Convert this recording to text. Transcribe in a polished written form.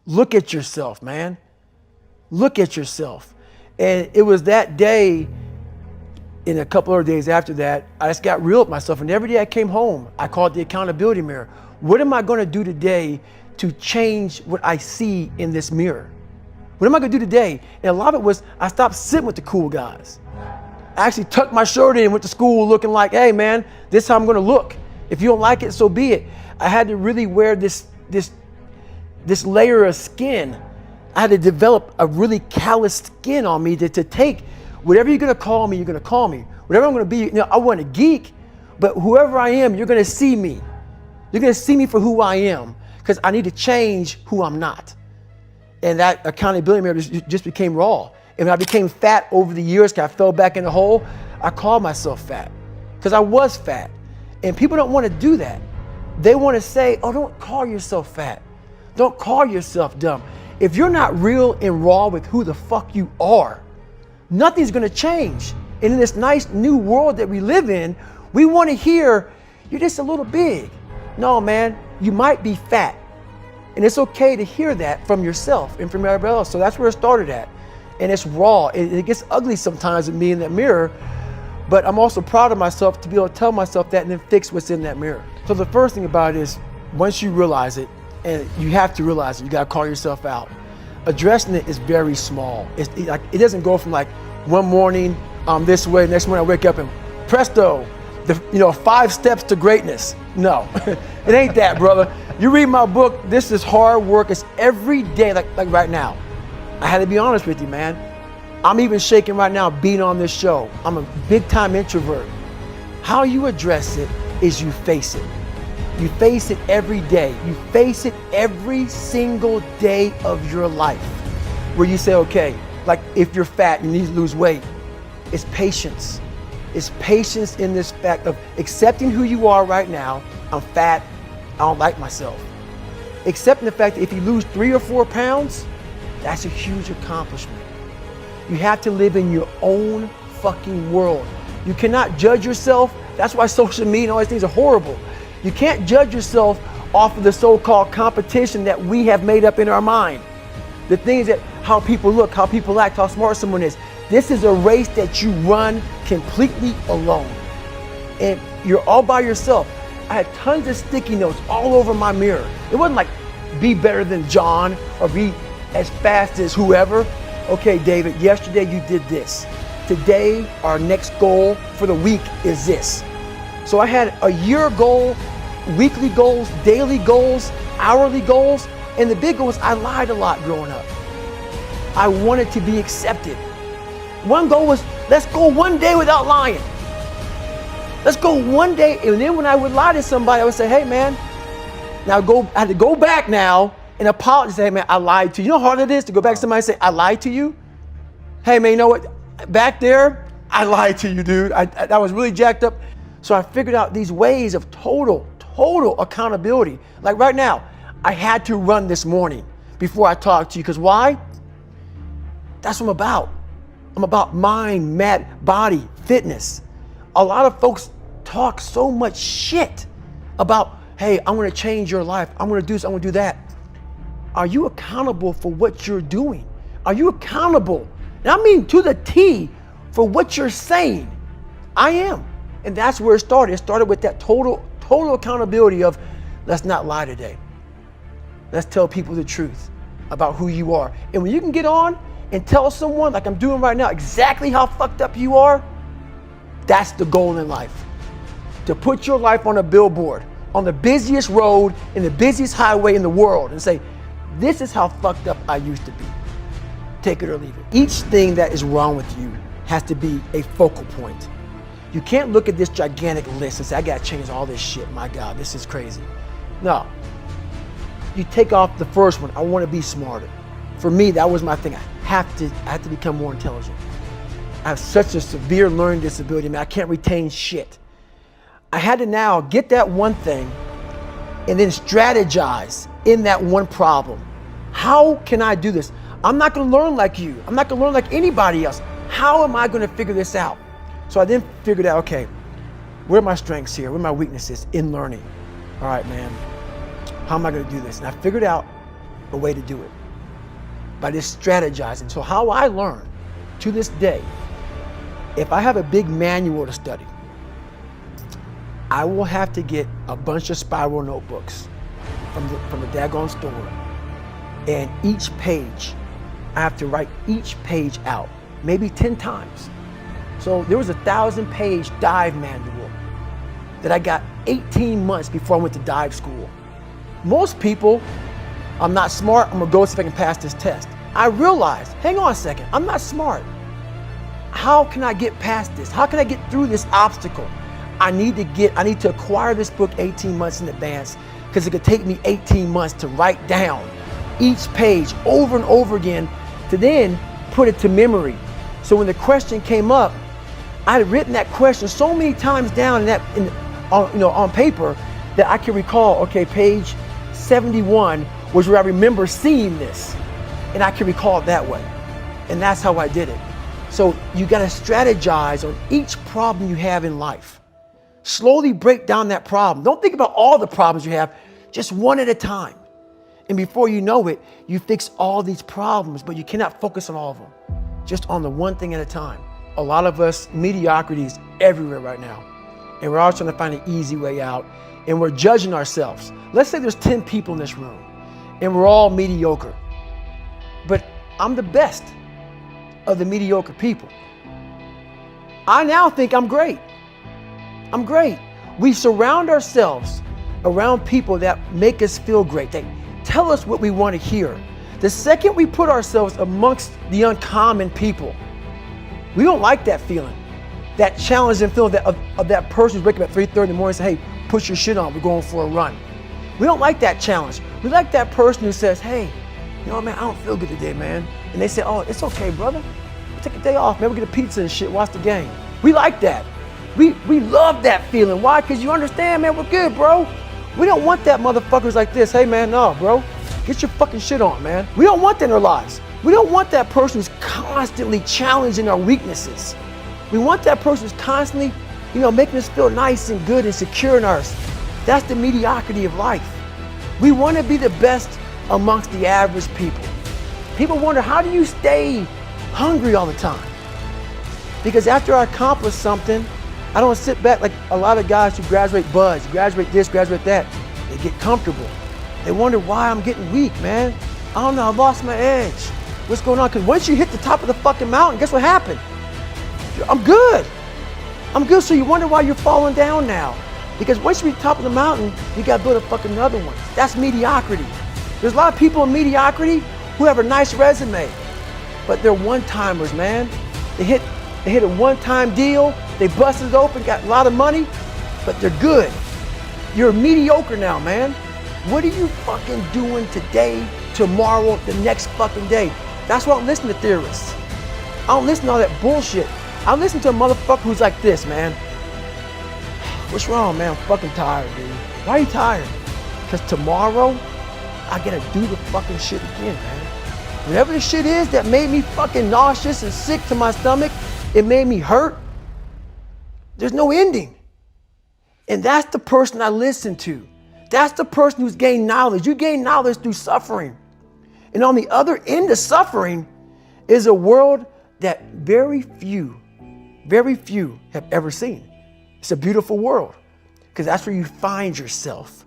Look at yourself, man. Look at yourself. And it was that day, in a couple of days after that, I just got real with myself. And every day I came home, I called the accountability mirror. What am I going to do today to change what I see in this mirror? What am I going to do today? And a lot of it was I stopped sitting with the cool guys. I actually tucked my shirt in and went to school looking like, hey man, this is how I'm going to look. If you don't like it, so be it. I had to really wear this layer of skin. I had to develop a really calloused skin on me to take whatever you're going to call me, you're going to call me. Whatever I'm going to be, I wasn't a geek, but whoever I am, you're going to see me. You're going to see me for who I am, because I need to change who I'm not. And that accountability mirror just became raw. And when I became fat over the years, because I fell back in the hole, I called myself fat because I was fat. And people don't want to do that. They want to say, oh, don't call yourself fat. Don't call yourself dumb. If you're not real and raw with who the fuck you are, nothing's going to change. And in this nice new world that we live in, we want to hear, you're just a little big. No, man, you might be fat. And it's okay to hear that from yourself and from everybody else. So that's where it started at. And it's raw. It gets ugly sometimes with me in that mirror. But I'm also proud of myself to be able to tell myself that and then fix what's in that mirror. So the first thing about it is, once you realize it, and you have to realize it, you got to call yourself out. Addressing it is very small. It doesn't go from like one morning I'm this way, next morning I wake up and presto, 5 steps to greatness. No, it ain't that, brother. You read my book, this is hard work. It's every day, like right now. I had to be honest with you, man. I'm even shaking right now being on this show. I'm a big time introvert. How you address it is you face it. You face it every day. You face it every single day of your life, where you say, okay, like if you're fat and you need to lose weight, it's patience. It's patience in this fact of accepting who you are right now. I'm fat, I don't like myself. Accepting the fact that if you lose 3 or 4 pounds, that's a huge accomplishment. You have to live in your own fucking world. You cannot judge yourself. That's why social media and all these things are horrible. You can't judge yourself off of the so-called competition that we have made up in our mind. The things that, how people look, how people act, how smart someone is. This is a race that you run completely alone. And you're all by yourself. I had tons of sticky notes all over my mirror. It wasn't like be better than John or be as fast as whoever. Okay, David, yesterday you did this. Today, our next goal for the week is this. So I had a year goal, weekly goals, daily goals, hourly goals, and the big goal was I lied a lot growing up. I wanted to be accepted. One goal was, let's go one day without lying. Let's go one day, and then when I would lie to somebody, I would say, hey man, I had to go back now and apologize, say, hey man, I lied to you. You know how hard it is to go back to somebody and say, I lied to you? Hey man, you know what? Back there, I lied to you, dude. I was really jacked up. So I figured out these ways of total accountability. Like right now, I had to run this morning before I talk to you, because why? That's what I'm about. I'm about mind, body, fitness. A lot of folks talk so much shit about, hey, I'm gonna change your life. I'm gonna do this, I'm gonna do that. Are you accountable for what you're doing? Are you accountable? And I mean to the T for what you're saying. I am. And that's where it started. It started with that total accountability of, let's not lie today. Let's tell people the truth about who you are. And when you can get on and tell someone, like I'm doing right now, exactly how fucked up you are, that's the goal in life. To put your life on a billboard, on the busiest road, in the busiest highway in the world, and say, this is how fucked up I used to be. Take it or leave it. Each thing that is wrong with you has to be a focal point. You can't look at this gigantic list and say, I gotta change all this shit. My God, this is crazy. No. You take off the first one. I wanna be smarter. For me, that was my thing. I have to become more intelligent. I have such a severe learning disability, man. I can't retain shit. I had to now get that one thing and then strategize in that one problem. How can I do this? I'm not gonna learn like you. I'm not gonna learn like anybody else. How am I gonna figure this out? So I then figured out, okay, where are my strengths here? Where are my weaknesses in learning? All right, man, how am I gonna do this? And I figured out a way to do it by just strategizing. So how I learn to this day, if I have a big manual to study, I will have to get a bunch of spiral notebooks from the daggone store. And each page, I have to write each page out, maybe 10 times. So there was a 1,000-page dive manual that I got 18 months before I went to dive school. Most people, I'm not smart, I'm gonna go see if I can pass this test. I realized, hang on a second, I'm not smart. How can I get past this? How can I get through this obstacle? I need to acquire this book 18 months in advance, because it could take me 18 months to write down each page over and over again to then put it to memory. So when the question came up, I had written that question so many times down on paper that I can recall, okay, page 71 was where I remember seeing this, and I can recall it that way. And that's how I did it. So you gotta strategize on each problem you have in life. Slowly break down that problem. Don't think about all the problems you have, just one at a time. And before you know it, you fix all these problems, but you cannot focus on all of them. Just on the one thing at a time. A lot of us, mediocrity is everywhere right now. And we're all trying to find an easy way out. And we're judging ourselves. Let's say there's 10 people in this room and we're all mediocre. But I'm the best of the mediocre people. I now think I'm great. I'm great. We surround ourselves around people that make us feel great. They tell us what we want to hear. The second we put ourselves amongst the uncommon people, we don't like that feeling. That challenging feeling of that person who's waking up at 3:30 in the morning and say, hey, put your shit on, we're going for a run. We don't like that challenge. We like that person who says, hey, you know what, man, I don't feel good today, man. And they say, oh, it's okay, brother. Take a day off, man, we'll get a pizza and shit, watch the game. We like that. We love that feeling. Why? Because you understand, man, we're good, bro. We don't want that motherfuckers like this. Hey, man, no, bro. Get your fucking shit on, man. We don't want that in our lives. We don't want that person who's constantly challenging our weaknesses. We want that person who's constantly, making us feel nice and good and secure in ours. That's the mediocrity of life. We want to be the best amongst the average people. People wonder, how do you stay hungry all the time? Because after I accomplish something, I don't sit back like a lot of guys who graduate buds, graduate this, graduate that. They get comfortable. They wonder why I'm getting weak, man. I don't know, I lost my edge. What's going on? Because once you hit the top of the fucking mountain, guess what happened? I'm good. I'm good, so you wonder why you're falling down now. Because once you reach the top of the mountain, you gotta build a fucking another one. That's mediocrity. There's a lot of people in mediocrity who have a nice resume, but they're one-timers, man. They hit a one-time deal, they busted it open, got a lot of money, but they're good. You're mediocre now, man. What are you fucking doing today, tomorrow, the next fucking day? That's why I don't listen to theorists. I don't listen to all that bullshit. I listen to a motherfucker who's like this, man. What's wrong, man? I'm fucking tired, dude. Why are you tired? Because tomorrow, I gotta do the fucking shit again, man. Whatever the shit is that made me fucking nauseous and sick to my stomach, it made me hurt. There's no ending. And that's the person I listen to. That's the person who's gained knowledge. You gain knowledge through suffering. And on the other end of suffering is a world that very few have ever seen. It's a beautiful world because that's where you find yourself.